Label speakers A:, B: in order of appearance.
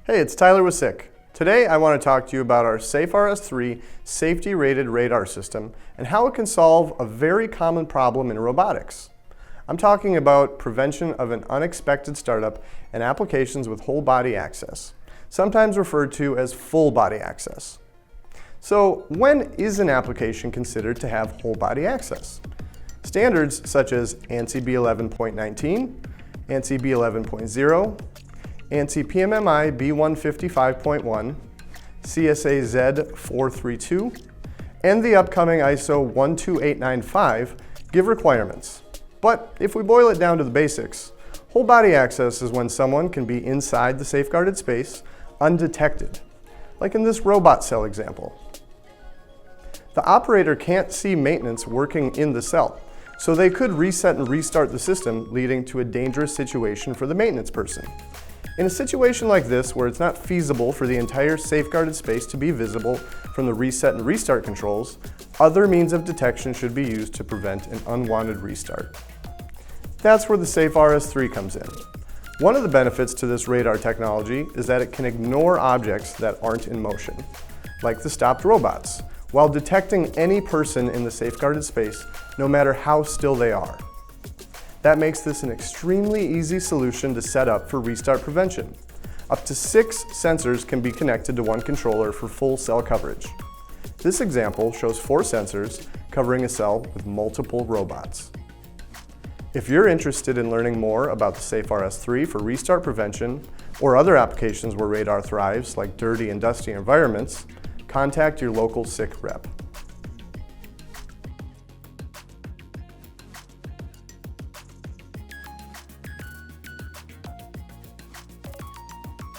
A: Hey, it's Tyler with SICK. Today I want to talk to you about our safeRS3 safety-rated radar system and how it can solve a very common problem in robotics. I'm talking about prevention of an unexpected startup and applications with whole body access, sometimes referred to as full body access. So when is an application considered to have whole body access? Standards such as ANSI B11.19, ANSI B11.0, ANSI PMMI B155.1, CSA Z432, and the upcoming ISO 12895 give requirements. But if we boil it down to the basics, whole body access is when someone can be inside the safeguarded space undetected, like in this robot cell example. The operator can't see maintenance working in the cell, so they could reset and restart the system, leading to a dangerous situation for the maintenance person. In a situation like this, where it's not feasible for the entire safeguarded space to be visible from the reset and restart controls, other means of detection should be used to prevent an unwanted restart. That's where the safeRS3 comes in. One of the benefits to this radar technology is that it can ignore objects that aren't in motion, like the stopped robots, while detecting any person in the safeguarded space, no matter how still they are. That makes this an extremely easy solution to set up for restart prevention. Up to 6 sensors can be connected to one controller for full cell coverage. This example shows 4 sensors covering a cell with multiple robots. If you're interested in learning more about the safeRS3 for restart prevention or other applications where radar thrives, like dirty and dusty environments, contact your local SICK rep.